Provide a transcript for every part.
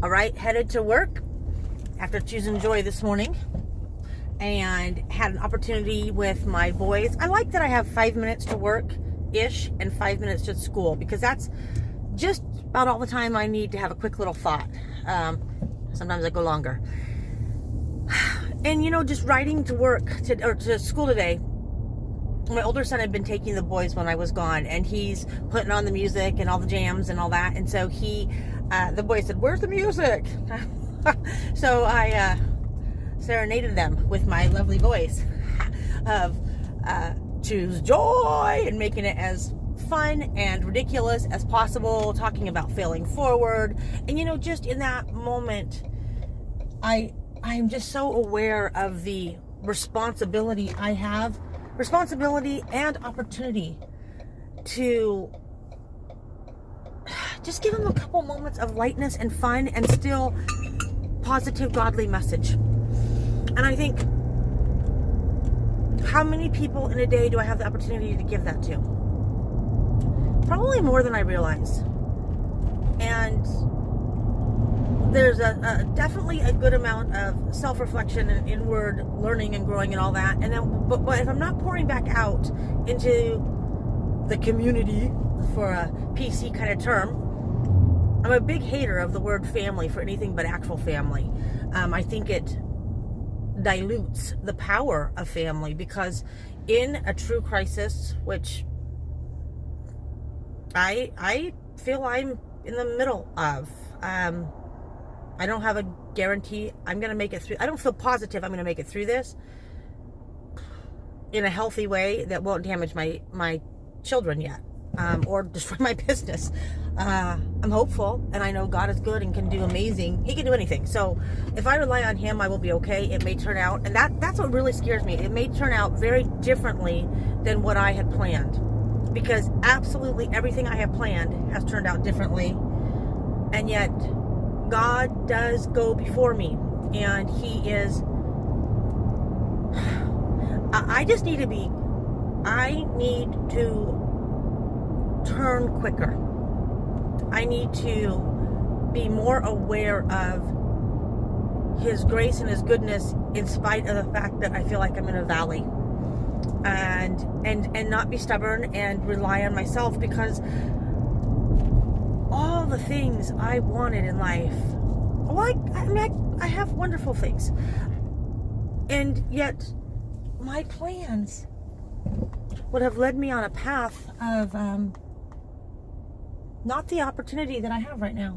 All right, headed to work after choosing joy this morning and had an opportunity with my boys. I like that I have 5 minutes to work-ish and 5 minutes to school because that's just about all the time I need to have a quick little thought. Sometimes I go longer. And, just riding to work to school today, my older son had been taking the boys when I was gone, and he's putting on the music and all the jams and all that. And so the boy said, "Where's the music?" So I serenaded them with my lovely voice of choose joy and making it as fun and ridiculous as possible, talking about failing forward. And just in that moment, I'm just so aware of the responsibility I have, responsibility and opportunity to just give them a couple moments of lightness and fun and still positive, godly message. And I think, how many people in a day do I have the opportunity to give that to? Probably more than I realize. And there's definitely a good amount of self-reflection and inward learning and growing and all that. And then, but if I'm not pouring back out into the community, for a PC kind of term, I'm a big hater of the word family for anything but actual family. I think it dilutes the power of family, because in a true crisis, which I feel I'm in the middle of, I don't have a guarantee I'm going to make it through. I don't feel positive I'm going to make it through this in a healthy way that won't damage my children yet, or destroy my business. I'm hopeful, and I know God is good and can do amazing. He can do anything. So if I rely on Him, I will be okay. It may turn out, and that's what really scares me. It may turn out very differently than what I had planned, because absolutely everything I have planned has turned out differently. And yet God does go before me, and He is, I need to turn quicker. I need to be more aware of His grace and His goodness in spite of the fact that I feel like I'm in a valley, and not be stubborn and rely on myself, because all the things I wanted in life, I have wonderful things, and yet my plans would have led me on a path of not the opportunity that I have right now.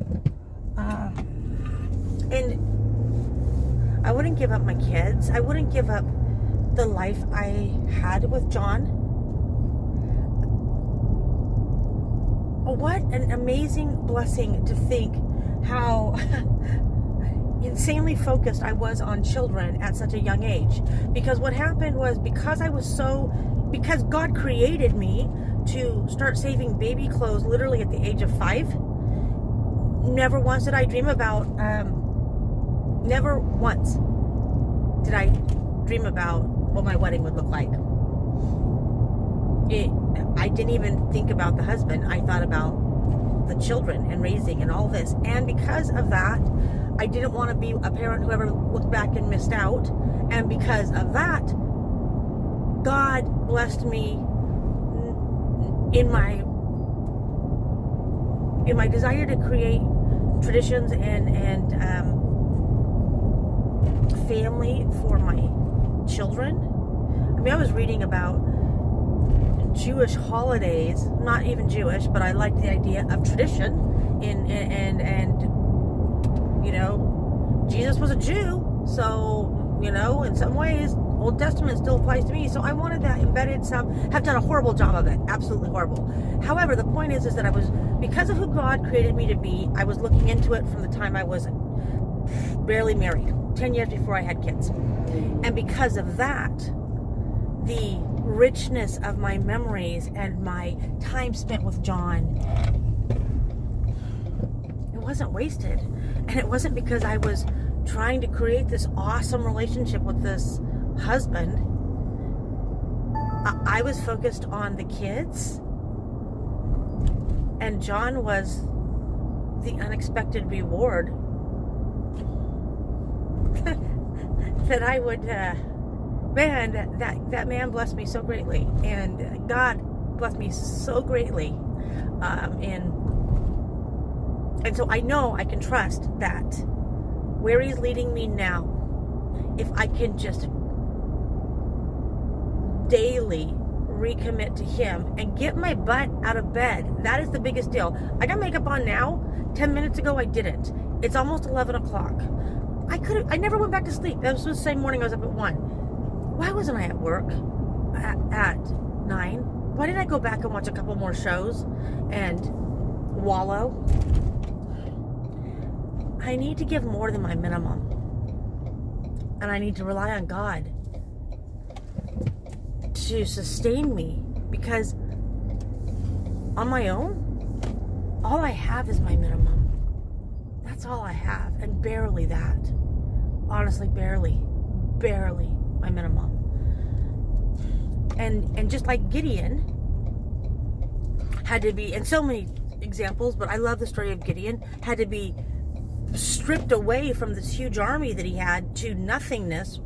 And I wouldn't give up my kids. I wouldn't give up the life I had with John. What an amazing blessing to think how insanely focused I was on children at such a young age. Because what happened was, because God created me to start saving baby clothes literally at the age of 5, never once did I dream about, what my wedding would look like. I didn't even think about the husband. I thought about the children and raising and all this. And because of that, I didn't want to be a parent who ever looked back and missed out. And because of that, God blessed me in my desire to create traditions and family for my children. I mean, I was reading about Jewish holidays, not even Jewish, but I liked the idea of tradition, and Jesus was a Jew, so in some ways Old Testament still applies to me. So I wanted that embedded. Have done a horrible job of it, absolutely horrible. However, the point is that I was, because of who God created me to be, I was looking into it from the time I was barely married, 10 years before I had kids. And because of that, the richness of my memories and my time spent with John, it wasn't wasted. And it wasn't because I was trying to create this awesome relationship with this husband. I was focused on the kids, and John was the unexpected reward that I would, man, that man blessed me so greatly, and God blessed me so greatly, and so I know I can trust that where He's leading me now, if I can just daily recommit to Him and get my butt out of bed. That is the biggest deal. I got makeup on now. 10 minutes ago I didn't. It's almost 11 o'clock. I never went back to sleep. That was the same morning I was up at 1. Why wasn't I at work at 9? Why didn't I go back and watch a couple more shows and wallow? I need to give more than my minimum. And I need to rely on God to sustain me, because on my own, all I have is my minimum. That's all I have, and barely that. Honestly, barely my minimum. And just like Gideon had to be, and so many examples, but I love the story of Gideon, had to be stripped away from this huge army that he had to nothingness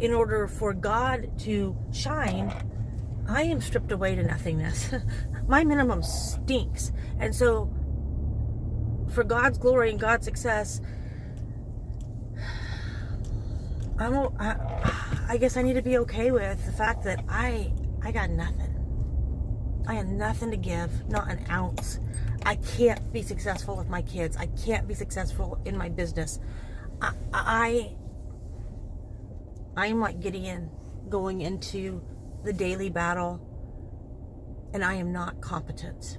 in order for God to shine. I am stripped away to nothingness. My minimum stinks. And so for God's glory and God's success, I guess I need to be okay with the fact that I got nothing. I have nothing to give, not an ounce. I can't be successful with my kids. I can't be successful in my business. I'm like Gideon going into the daily battle, and I am not competent.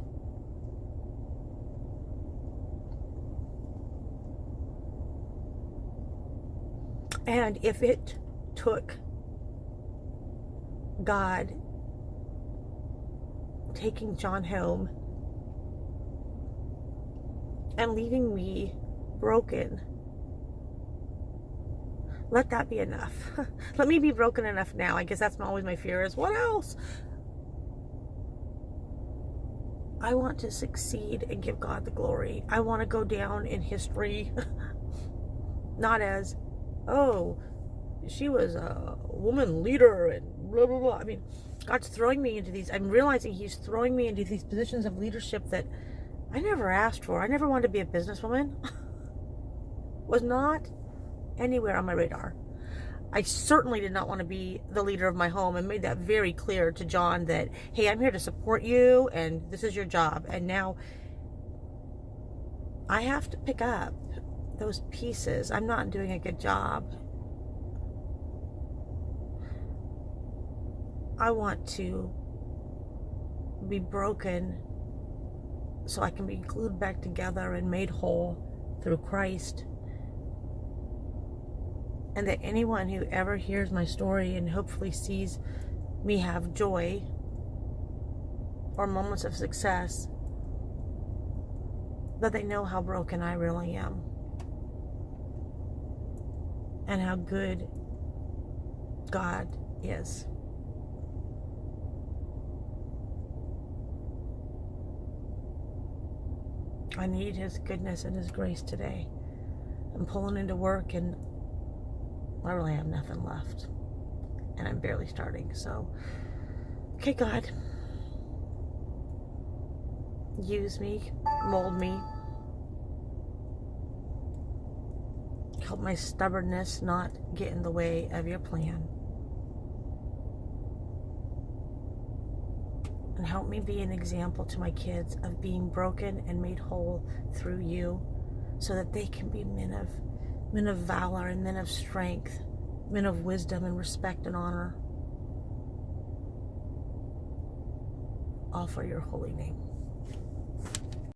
And if it took God taking John home and leaving me broken, let that be enough. Let me be broken enough now. I guess that's always my fear, is what else? I want to succeed and give God the glory. I want to go down in history not as, oh, she was a woman leader and blah, blah, blah. I mean, God's throwing me into these, I'm realizing He's throwing me into these positions of leadership that I never asked for. I never wanted to be a businesswoman. Was not anywhere on my radar. I certainly did not want to be the leader of my home, and made that very clear to John that, hey, I'm here to support you and this is your job. And now I have to pick up those pieces. I'm not doing a good job. I want to be broken so I can be glued back together and made whole through Christ. And that anyone who ever hears my story and hopefully sees me have joy or moments of success, that they know how broken I really am and how good God is. I need His goodness and His grace today. I'm pulling into work and I really have nothing left. And I'm barely starting. So, okay, God. Use me. Mold me. Help my stubbornness not get in the way of your plan. And help me be an example to my kids of being broken and made whole through you, so that they can be men of valor and men of strength, men of wisdom and respect and honor, all for your holy name.